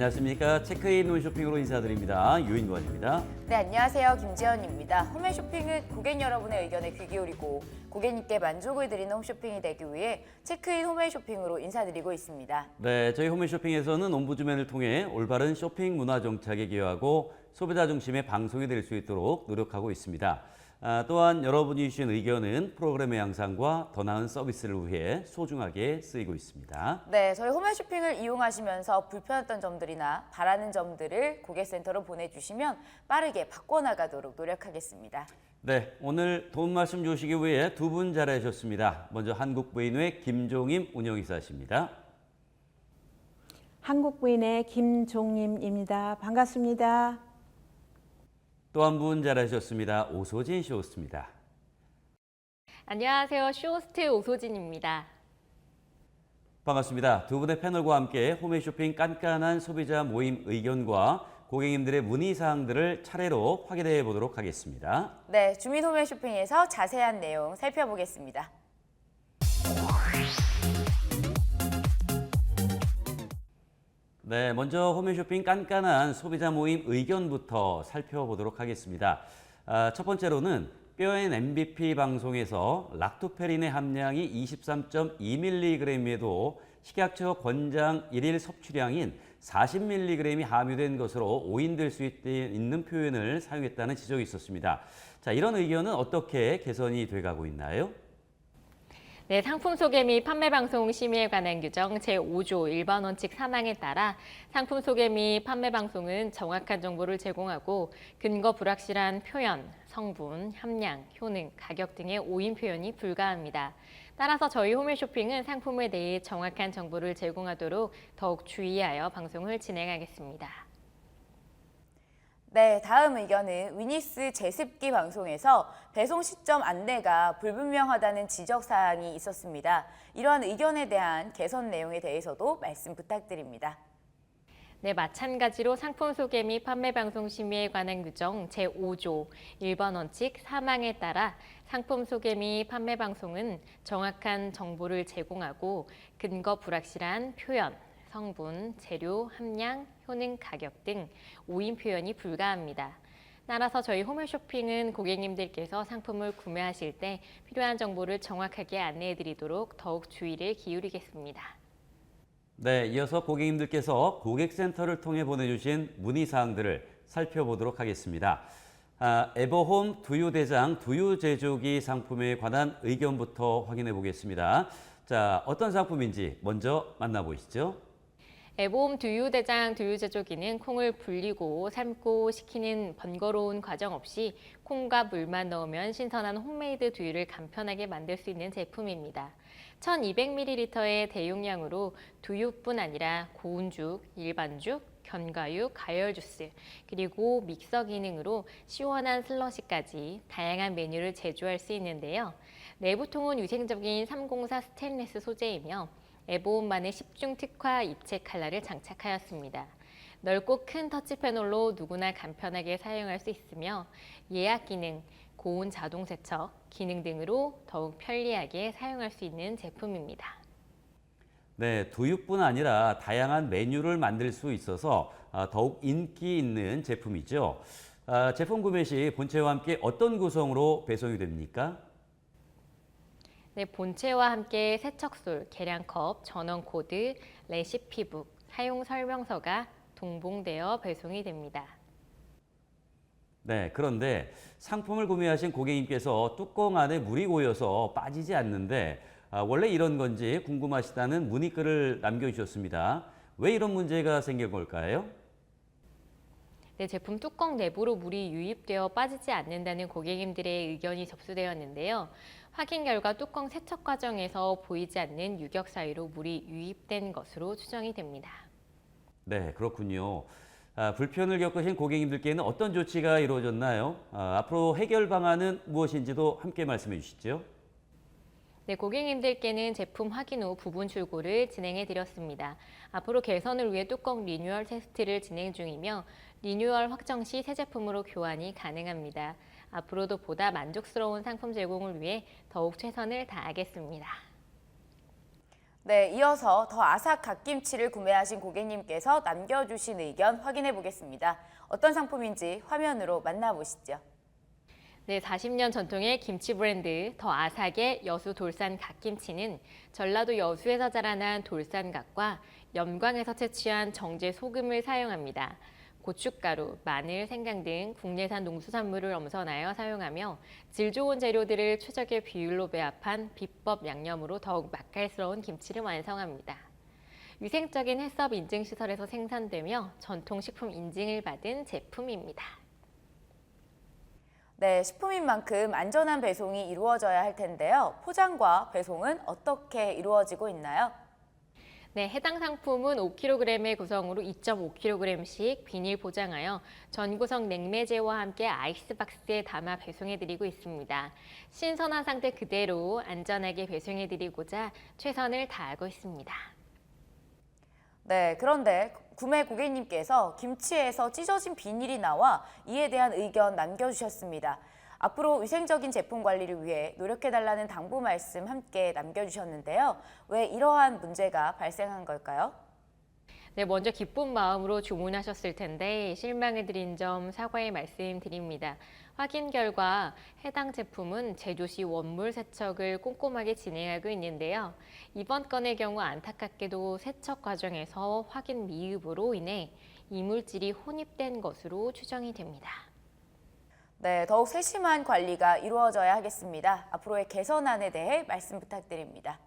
안녕하십니까. 체크인 홈쇼핑으로 인사드립니다. 유인권입니다. 네, 안녕하세요. 김지연입니다. 홈쇼핑은 고객 여러분의 의견에 귀 기울이고 고객님께 만족을 드리는 홈쇼핑이 되기 위해 체크인 홈쇼핑으로 인사드리고 있습니다. 네, 저희 홈쇼핑에서는 옴부즈맨을 통해 올바른 쇼핑 문화 정착에 기여하고 소비자 중심의 방송이 될 수 있도록 노력하고 있습니다. 또한 여러분이 주신 의견은 프로그램의 양상과 더 나은 서비스를 위해 소중하게 쓰이고 있습니다. 네, 저희 홈쇼핑을 이용하시면서 불편했던 점들이나 바라는 점들을 고객센터로 보내주시면 빠르게 바꿔나가도록 노력하겠습니다. 네, 오늘 도움 말씀 주시기 위해 두 분 자리하셨습니다. 먼저 한국부인회 김종임 운영이사십니다. 한국부인의 김종임입니다. 반갑습니다. 또 한 분 자리하셨습니다. 오소진 쇼호스트입니다. 안녕하세요. 쇼호스트 오소진입니다. 반갑습니다. 두 분의 패널과 함께 홈쇼핑 깐깐한 소비자 모임 의견과 고객님들의 문의사항들을 차례로 확인해 보도록 하겠습니다. 네, 주민 홈쇼핑에서 자세한 내용 살펴보겠습니다. 네, 먼저 홈쇼핑 깐깐한 소비자 모임 의견부터 살펴보도록 하겠습니다. 첫 번째로는 뼈엔 MVP 방송에서 락토페린의 함량이 23.2mg에도 식약처 권장 1일 섭취량인 40mg이 함유된 것으로 오인될 수 있는 표현을 사용했다는 지적이 있었습니다. 자, 이런 의견은 어떻게 개선이 돼가고 있나요? 네, 상품 소개 및 판매 방송 심의에 관한 규정 제5조 1번 원칙 3항에 따라 상품 소개 및 판매 방송은 정확한 정보를 제공하고 근거 불확실한 표현, 성분, 함량, 효능, 가격 등의 오인 표현이 불가합니다. 따라서 저희 홈쇼핑은 상품에 대해 정확한 정보를 제공하도록 더욱 주의하여 방송을 진행하겠습니다. 네, 다음 의견은 위니스 제습기 방송에서 배송 시점 안내가 불분명하다는 지적사항이 있었습니다. 이러한 의견에 대한 개선 내용에 대해서도 말씀 부탁드립니다. 네, 마찬가지로 상품 소개 및 판매 방송 심의에 관한 규정 제5조 1번 원칙 3항에 따라 상품 소개 및 판매 방송은 정확한 정보를 제공하고 근거 불확실한 표현, 성분, 재료, 함량, 효능, 가격 등 오인 표현이 불가합니다. 따라서 저희 홈쇼핑은 고객님들께서 상품을 구매하실 때 필요한 정보를 정확하게 안내해드리도록 더욱 주의를 기울이겠습니다. 네, 이어서 고객님들께서 고객센터를 통해 보내주신 문의사항들을 살펴보도록 하겠습니다. 에버홈 두유대장 두유제조기 상품에 관한 의견부터 확인해 보겠습니다. 자, 어떤 상품인지 먼저 만나보시죠. 에버홈 두유대장 두유제조기는 콩을 불리고 삶고 식히는 번거로운 과정 없이 콩과 물만 넣으면 신선한 홈메이드 두유를 간편하게 만들 수 있는 제품입니다. 1200ml의 대용량으로 두유뿐 아니라 고운 죽, 일반 죽, 견과육, 가열 주스, 그리고 믹서 기능으로 시원한 슬러시까지 다양한 메뉴를 제조할 수 있는데요. 내부통은 위생적인 304 스테인리스 소재이며 에버홈만의 10중 특화 입체 칼날을 장착하였습니다. 넓고 큰 터치 패널로 누구나 간편하게 사용할 수 있으며 예약 기능, 고온 자동 세척, 기능 등으로 더욱 편리하게 사용할 수 있는 제품입니다. 네, 두유뿐 아니라 다양한 메뉴를 만들 수 있어서 더욱 인기 있는 제품이죠. 제품 구매 시 본체와 함께 어떤 구성으로 배송이 됩니까? 네, 본체와 함께 세척술, 계량컵, 전원 코드, 레시피북, 사용 설명서가 동봉되어 배송이 됩니다. 네, 그런데 상품을 구매하신 고객님께서 뚜껑 안에 물이 고여서 빠지지 않는데 원래 이런 건지 궁금하시다는 문의글을 남겨주셨습니다. 왜 이런 문제가 생긴 걸까요? 네, 제품 뚜껑 내부로 물이 유입되어 빠지지 않는다는 고객님들의 의견이 접수되었는데요. 확인 결과 뚜껑 세척 과정에서 보이지 않는 유격 사이로 물이 유입된 것으로 추정이 됩니다. 네, 그렇군요. 불편을 겪으신 고객님들께는 어떤 조치가 이루어졌나요? 앞으로 해결 방안은 무엇인지도 함께 말씀해 주시죠. 네, 고객님들께는 제품 확인 후 부분 출고를 진행해 드렸습니다. 앞으로 개선을 위해 뚜껑 리뉴얼 테스트를 진행 중이며 리뉴얼 확정 시 새 제품으로 교환이 가능합니다. 앞으로도 보다 만족스러운 상품 제공을 위해 더욱 최선을 다하겠습니다. 네, 이어서 더 아삭 갓김치를 구매하신 고객님께서 남겨주신 의견 확인해 보겠습니다. 어떤 상품인지 화면으로 만나보시죠. 네, 40년 전통의 김치 브랜드 더 아삭의 여수 돌산 갓김치는 전라도 여수에서 자라난 돌산갓과 염광에서 채취한 정제 소금을 사용합니다. 고춧가루, 마늘, 생강 등 국내산 농수산물을 엄선하여 사용하며 질 좋은 재료들을 최적의 비율로 배합한 비법 양념으로 더욱 맛깔스러운 김치를 완성합니다. 위생적인 해썹 인증 시설에서 생산되며 전통식품 인증을 받은 제품입니다. 네, 식품인 만큼 안전한 배송이 이루어져야 할 텐데요. 포장과 배송은 어떻게 이루어지고 있나요? 네, 해당 상품은 5kg의 구성으로 2.5kg씩 비닐 포장하여 전구성 냉매제와 함께 아이스박스에 담아 배송해드리고 있습니다. 신선한 상태 그대로 안전하게 배송해드리고자 최선을 다하고 있습니다. 네, 그런데 구매 고객님께서 김치에서 찢어진 비닐이 나와 이에 대한 의견 남겨주셨습니다. 앞으로 위생적인 제품 관리를 위해 노력해달라는 당부 말씀 함께 남겨주셨는데요. 왜 이러한 문제가 발생한 걸까요? 네, 먼저 기쁜 마음으로 주문하셨을 텐데 실망해드린 점 사과의 말씀드립니다. 확인 결과 해당 제품은 제조 시 원물 세척을 꼼꼼하게 진행하고 있는데요. 이번 건의 경우 안타깝게도 세척 과정에서 확인 미흡으로 인해 이물질이 혼입된 것으로 추정이 됩니다. 네, 더욱 세심한 관리가 이루어져야 하겠습니다. 앞으로의 개선안에 대해 말씀 부탁드립니다.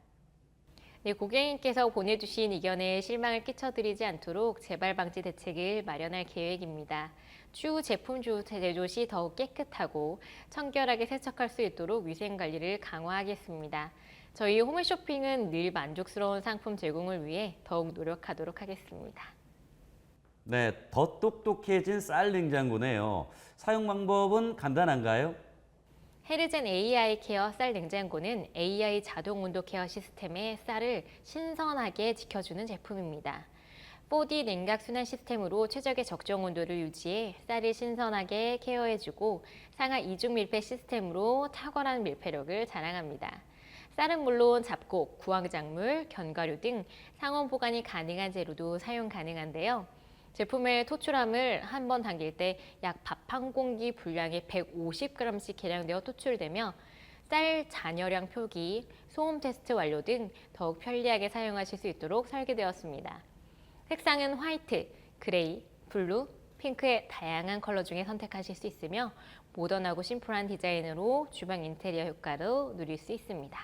네, 고객님께서 보내주신 의견에 실망을 끼쳐드리지 않도록 재발 방지 대책을 마련할 계획입니다. 추후 제품 제조 시 더욱 깨끗하고 청결하게 세척할 수 있도록 위생 관리를 강화하겠습니다. 저희 홈쇼핑은 늘 만족스러운 상품 제공을 위해 더욱 노력하도록 하겠습니다. 네, 더 똑똑해진 쌀 냉장고네요. 사용 방법은 간단한가요? 헤르젠 AI 케어 쌀 냉장고는 AI 자동 온도 케어 시스템에 쌀을 신선하게 지켜주는 제품입니다. 4D 냉각 순환 시스템으로 최적의 적정 온도를 유지해 쌀을 신선하게 케어해주고 상하 이중 밀폐 시스템으로 탁월한 밀폐력을 자랑합니다. 쌀은 물론 잡곡, 구황작물, 견과류 등 상온 보관이 가능한 재료도 사용 가능한데요. 제품의 토출함을 한 번 담길 때 약 밥 한 공기 분량의 150g씩 계량되어 토출되며 쌀 잔여량 표기, 소음 테스트 완료 등 더욱 편리하게 사용하실 수 있도록 설계되었습니다. 색상은 화이트, 그레이, 블루, 핑크의 다양한 컬러 중에 선택하실 수 있으며 모던하고 심플한 디자인으로 주방 인테리어 효과도 누릴 수 있습니다.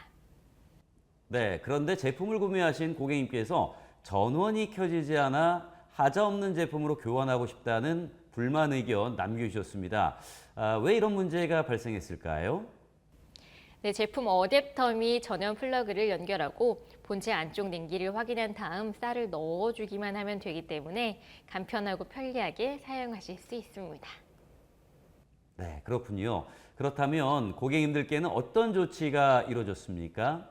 네, 그런데 제품을 구매하신 고객님께서 전원이 켜지지 않아 하자 없는 제품으로 교환하고 싶다는 불만 의견 남겨주셨습니다. 왜 이런 문제가 발생했을까요? 네, 제품 어댑터 및 전원 플러그를 연결하고 본체 안쪽 냉기를 확인한 다음 쌀을 넣어주기만 하면 되기 때문에 간편하고 편리하게 사용하실 수 있습니다. 네, 그렇군요. 그렇다면 고객님들께는 어떤 조치가 이루어졌습니까?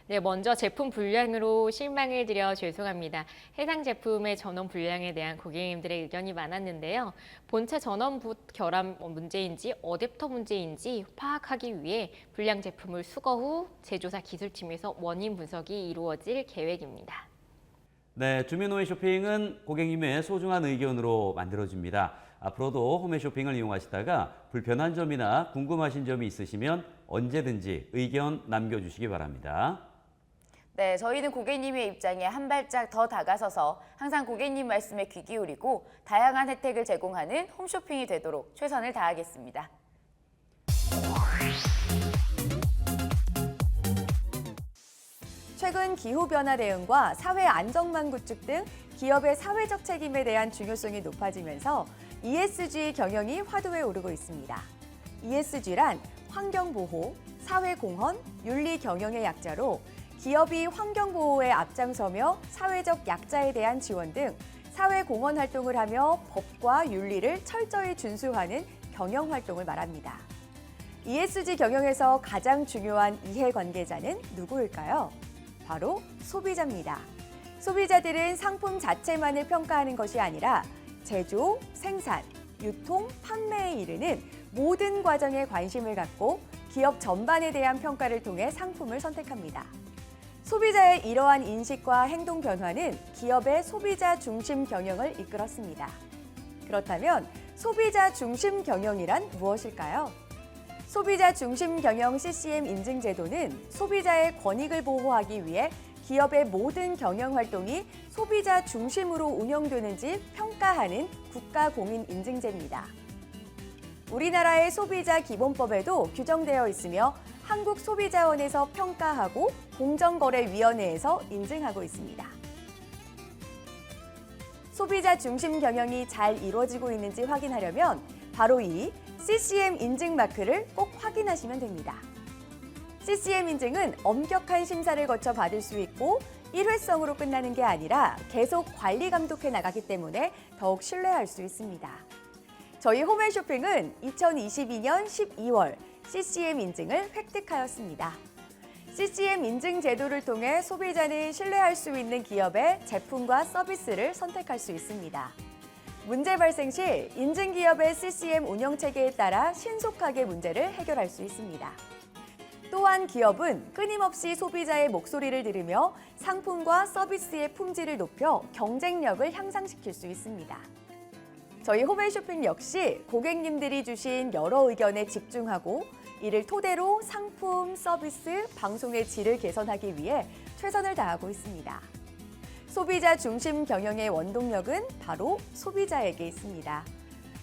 네, 먼저 제품 불량으로 실망을 드려 죄송합니다. 해당 제품의 전원 불량에 대한 고객님들의 의견이 많았는데요. 본체 전원 결함 문제인지 어댑터 문제인지 파악하기 위해 불량 제품을 수거 후 제조사 기술팀에서 원인 분석이 이루어질 계획입니다. 네, 주민호의 쇼핑은 고객님의 소중한 의견으로 만들어집니다. 앞으로도 홈쇼핑을 이용하시다가 불편한 점이나 궁금하신 점이 있으시면 언제든지 의견 남겨주시기 바랍니다. 네, 저희는 고객님의 입장에 한 발짝 더 다가서서 항상 고객님 말씀에 귀 기울이고 다양한 혜택을 제공하는 홈쇼핑이 되도록 최선을 다하겠습니다. 최근 기후변화 대응과 사회 안정망 구축 등 기업의 사회적 책임에 대한 중요성이 높아지면서 ESG 경영이 화두에 오르고 있습니다. ESG란 환경보호, 사회공헌, 윤리경영의 약자로 기업이 환경보호에 앞장서며 사회적 약자에 대한 지원 등 사회공헌 활동을 하며 법과 윤리를 철저히 준수하는 경영활동을 말합니다. ESG 경영에서 가장 중요한 이해관계자는 누구일까요? 바로 소비자입니다. 소비자들은 상품 자체만을 평가하는 것이 아니라 제조, 생산, 유통, 판매에 이르는 모든 과정에 관심을 갖고 기업 전반에 대한 평가를 통해 상품을 선택합니다. 소비자의 이러한 인식과 행동 변화는 기업의 소비자 중심 경영을 이끌었습니다. 그렇다면 소비자 중심 경영이란 무엇일까요? 소비자 중심 경영 CCM 인증 제도는 소비자의 권익을 보호하기 위해 기업의 모든 경영 활동이 소비자 중심으로 운영되는지 평가하는 국가 공인 인증제입니다. 우리나라의 소비자 기본법에도 규정되어 있으며 한국소비자원에서 평가하고 공정거래위원회에서 인증하고 있습니다. 소비자 중심 경영이 잘 이루어지고 있는지 확인하려면 바로 이 CCM 인증 마크를 꼭 확인하시면 됩니다. CCM 인증은 엄격한 심사를 거쳐 받을 수 있고 일회성으로 끝나는 게 아니라 계속 관리 감독해 나가기 때문에 더욱 신뢰할 수 있습니다. 저희 홈앤쇼핑은 2022년 12월 CCM 인증을 획득하였습니다. CCM 인증 제도를 통해 소비자는 신뢰할 수 있는 기업의 제품과 서비스를 선택할 수 있습니다. 문제 발생 시 인증 기업의 CCM 운영 체계에 따라 신속하게 문제를 해결할 수 있습니다. 또한 기업은 끊임없이 소비자의 목소리를 들으며 상품과 서비스의 품질을 높여 경쟁력을 향상시킬 수 있습니다. 저희 홈앤쇼핑 역시 고객님들이 주신 여러 의견에 집중하고 이를 토대로 상품, 서비스, 방송의 질을 개선하기 위해 최선을 다하고 있습니다. 소비자 중심 경영의 원동력은 바로 소비자에게 있습니다.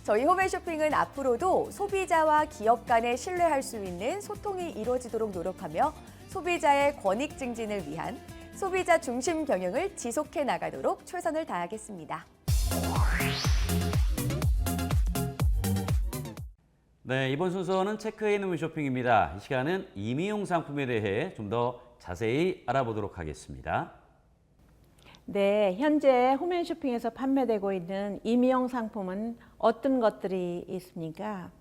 저희 홈앤쇼핑은 앞으로도 소비자와 기업 간에 신뢰할 수 있는 소통이 이루어지도록 노력하며 소비자의 권익 증진을 위한 소비자 중심 경영을 지속해 나가도록 최선을 다하겠습니다. 네, 이번 순서는 체크인 홈쇼핑입니다. 이 시간은 임의용 상품에 대해 좀 더 자세히 알아보도록 하겠습니다. 네, 현재 홈앤쇼핑에서 판매되고 있는 임의용 상품은 어떤 것들이 있습니까?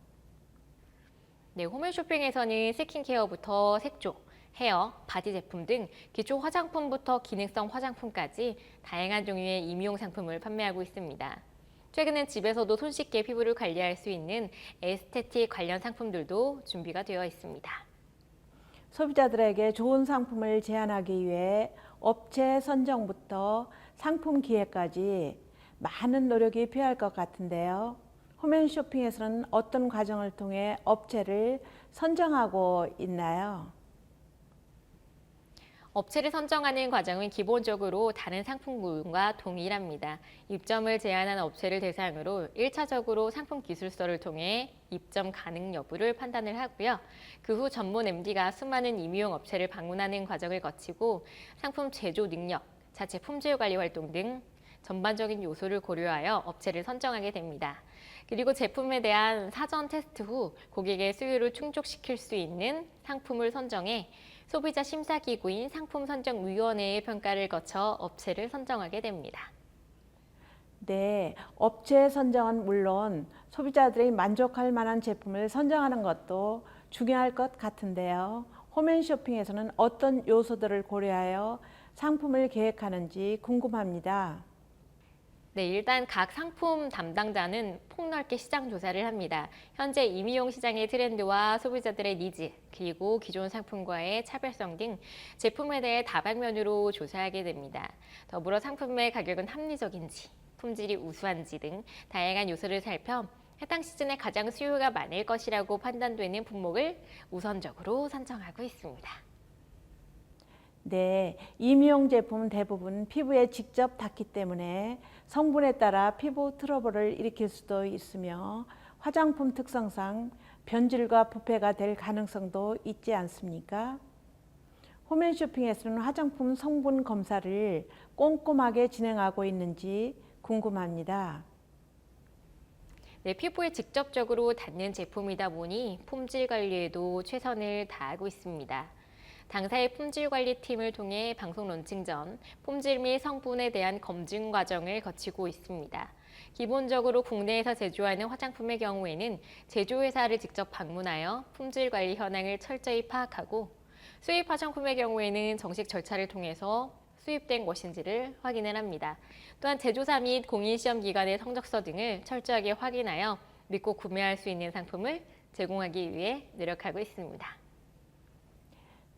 네, 홈앤쇼핑에서는 스킨케어부터 색조, 헤어, 바디 제품 등 기초 화장품부터 기능성 화장품까지 다양한 종류의 임의용 상품을 판매하고 있습니다. 최근엔 집에서도 손쉽게 피부를 관리할 수 있는 에스테틱 관련 상품들도 준비가 되어 있습니다. 소비자들에게 좋은 상품을 제안하기 위해 업체 선정부터 상품 기획까지 많은 노력이 필요할 것 같은데요. 홈앤쇼핑에서는 어떤 과정을 통해 업체를 선정하고 있나요? 업체를 선정하는 과정은 기본적으로 다른 상품군과 동일합니다. 입점을 제한한 업체를 대상으로 1차적으로 상품 기술서를 통해 입점 가능 여부를 판단을 하고요. 그 후 전문 MD가 수많은 임의용 업체를 방문하는 과정을 거치고 상품 제조 능력, 자체 품질 관리 활동 등 전반적인 요소를 고려하여 업체를 선정하게 됩니다. 그리고 제품에 대한 사전 테스트 후 고객의 수요를 충족시킬 수 있는 상품을 선정해 소비자 심사기구인 상품선정위원회의 평가를 거쳐 업체를 선정하게 됩니다. 네, 업체 선정은 물론 소비자들이 만족할 만한 제품을 선정하는 것도 중요할 것 같은데요. 홈앤쇼핑에서는 어떤 요소들을 고려하여 상품을 계획하는지 궁금합니다. 네, 일단 각 상품 담당자는 폭넓게 시장 조사를 합니다. 현재 임의용 시장의 트렌드와 소비자들의 니즈, 그리고 기존 상품과의 차별성 등 제품에 대해 다방면으로 조사하게 됩니다. 더불어 상품의 가격은 합리적인지, 품질이 우수한지 등 다양한 요소를 살펴 해당 시즌에 가장 수요가 많을 것이라고 판단되는 품목을 우선적으로 선정하고 있습니다. 네, 임의용 제품은 대부분 피부에 직접 닿기 때문에 성분에 따라 피부 트러블을 일으킬 수도 있으며 화장품 특성상 변질과 부패가 될 가능성도 있지 않습니까? 홈앤쇼핑에서는 화장품 성분 검사를 꼼꼼하게 진행하고 있는지 궁금합니다. 네, 피부에 직접적으로 닿는 제품이다 보니 품질 관리에도 최선을 다하고 있습니다. 당사의 품질관리팀을 통해 방송 론칭 전 품질 및 성분에 대한 검증 과정을 거치고 있습니다. 기본적으로 국내에서 제조하는 화장품의 경우에는 제조회사를 직접 방문하여 품질관리 현황을 철저히 파악하고 수입 화장품의 경우에는 정식 절차를 통해서 수입된 것인지를 확인을 합니다. 또한 제조사 및 공인시험기관의 성적서 등을 철저하게 확인하여 믿고 구매할 수 있는 상품을 제공하기 위해 노력하고 있습니다.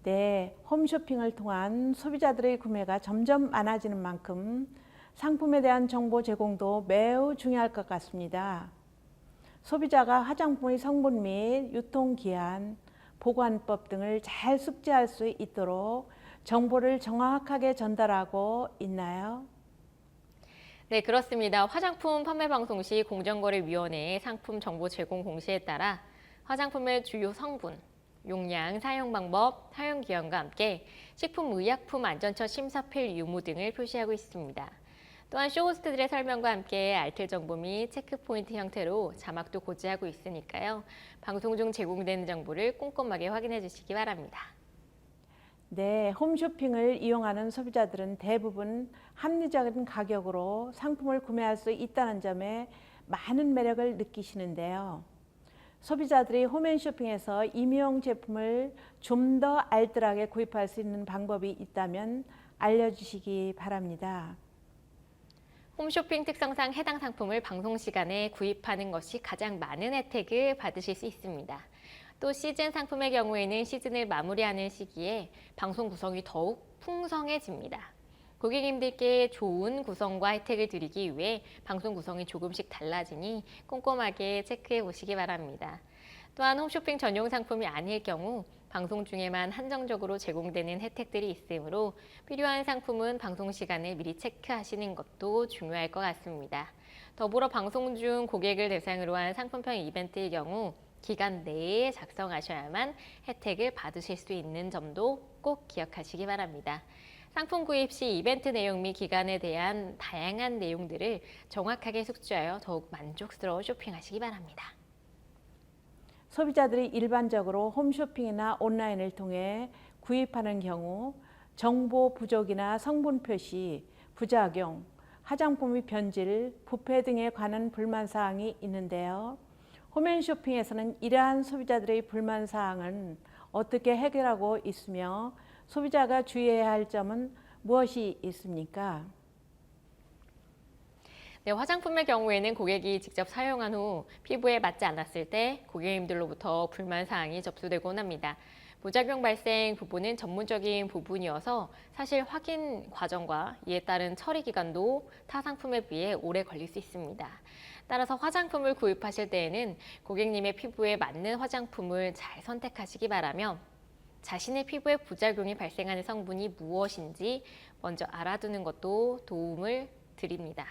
네, 홈쇼핑을 통한 소비자들의 구매가 점점 많아지는 만큼 상품에 대한 정보 제공도 매우 중요할 것 같습니다. 소비자가 화장품의 성분 및 유통기한, 보관법 등을 잘 숙지할 수 있도록 정보를 정확하게 전달하고 있나요? 네, 그렇습니다. 화장품 판매 방송 시 공정거래위원회의 상품 정보 제공 공시에 따라 화장품의 주요 성분, 용량, 사용 방법, 사용 기한과 함께 식품의약품 안전처 심사필 유무 등을 표시하고 있습니다. 또한 쇼호스트들의 설명과 함께 알뜰 정보 및 체크 포인트 형태로 자막도 고지하고 있으니까요. 방송 중 제공되는 정보를 꼼꼼하게 확인해 주시기 바랍니다. 네, 홈쇼핑을 이용하는 소비자들은 대부분 합리적인 가격으로 상품을 구매할 수 있다는 점에 많은 매력을 느끼시는데요. 소비자들이 홈앤쇼핑에서 임의용 제품을 좀 더 알뜰하게 구입할 수 있는 방법이 있다면 알려주시기 바랍니다. 홈쇼핑 특성상 해당 상품을 방송 시간에 구입하는 것이 가장 많은 혜택을 받으실 수 있습니다. 또 시즌 상품의 경우에는 시즌을 마무리하는 시기에 방송 구성이 더욱 풍성해집니다. 고객님들께 좋은 구성과 혜택을 드리기 위해 방송 구성이 조금씩 달라지니 꼼꼼하게 체크해 보시기 바랍니다. 또한 홈쇼핑 전용 상품이 아닐 경우 방송 중에만 한정적으로 제공되는 혜택들이 있으므로 필요한 상품은 방송 시간에 미리 체크하시는 것도 중요할 것 같습니다. 더불어 방송 중 고객을 대상으로 한 상품평 이벤트의 경우 기간 내에 작성하셔야만 혜택을 받으실 수 있는 점도 꼭 기억하시기 바랍니다. 상품 구입 시 이벤트 내용 및 기간에 대한 다양한 내용들을 정확하게 숙지하여 더욱 만족스러운 쇼핑하시기 바랍니다. 소비자들이 일반적으로 홈쇼핑이나 온라인을 통해 구입하는 경우 정보 부족이나 성분 표시, 부작용, 화장품의 변질, 부패 등에 관한 불만사항이 있는데요. 홈앤쇼핑에서는 이러한 소비자들의 불만사항은 어떻게 해결하고 있으며 소비자가 주의해야 할 점은 무엇이 있습니까? 네, 화장품의 경우에는 고객이 직접 사용한 후 피부에 맞지 않았을 때 고객님들로부터 불만사항이 접수되곤 합니다. 부작용 발생 부분은 전문적인 부분이어서 사실 확인 과정과 이에 따른 처리 기간도 타 상품에 비해 오래 걸릴 수 있습니다. 따라서 화장품을 구입하실 때에는 고객님의 피부에 맞는 화장품을 잘 선택하시기 바라며 자신의 피부에 부작용이 발생하는 성분이 무엇인지 먼저 알아두는 것도 도움을 드립니다.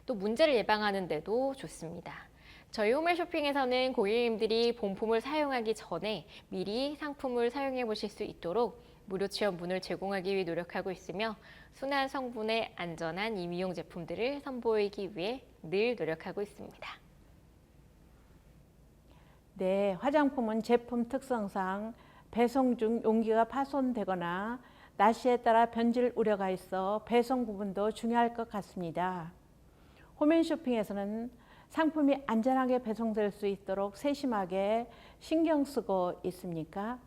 또 문제를 예방하는 데도 좋습니다. 저희 홈앤쇼핑에서는 고객님들이 본품을 사용하기 전에 미리 상품을 사용해 보실 수 있도록 무료 체험문을 제공하기 위해 노력하고 있으며 순한 성분의 안전한 임의용 제품들을 선보이기 위해 늘 노력하고 있습니다. 네, 화장품은 제품 특성상 배송 중 용기가 파손되거나 날씨에 따라 변질 우려가 있어 배송 부분도 중요할 것 같습니다. 홈앤쇼핑에서는 상품이 안전하게 배송될 수 있도록 세심하게 신경 쓰고 있습니까?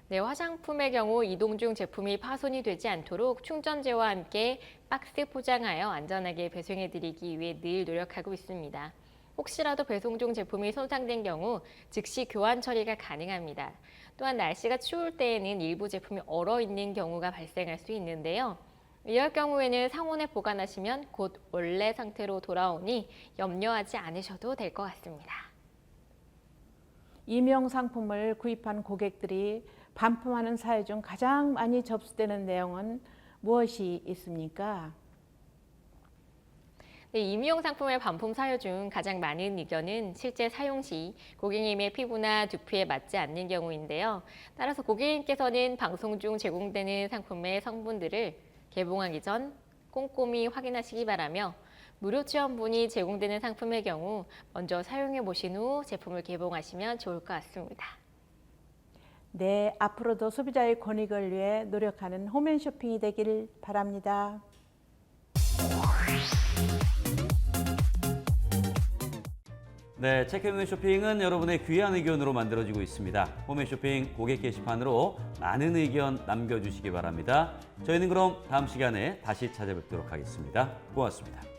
네, 화장품의 경우 이동 중 제품이 파손이 되지 않도록 충전재와 함께 박스 포장하여 안전하게 배송해드리기 위해 늘 노력하고 있습니다. 혹시라도 배송 중 제품이 손상된 경우 즉시 교환 처리가 가능합니다. 또한 날씨가 추울 때에는 일부 제품이 얼어있는 경우가 발생할 수 있는데요. 이럴 경우에는 상온에 보관하시면 곧 원래 상태로 돌아오니 염려하지 않으셔도 될 것 같습니다. 임용 상품을 구입한 고객들이 반품하는 사유 중 가장 많이 접수되는 내용은 무엇이 있습니까? 네, 임의용 상품의 반품 사유 중 가장 많은 의견은 실제 사용 시 고객님의 피부나 두피에 맞지 않는 경우인데요. 따라서 고객님께서는 방송 중 제공되는 상품의 성분들을 개봉하기 전 꼼꼼히 확인하시기 바라며 무료 체험문이 제공되는 상품의 경우 먼저 사용해 보신 후 제품을 개봉하시면 좋을 것 같습니다. 네, 앞으로도 소비자의 권익을 위해 노력하는 홈앤쇼핑이 되길 바랍니다. 네, 체크있는 쇼핑은 여러분의 귀한 의견으로 만들어지고 있습니다. 홈앤쇼핑 고객 게시판으로 많은 의견 남겨주시기 바랍니다. 저희는 그럼 다음 시간에 다시 찾아뵙도록 하겠습니다. 고맙습니다.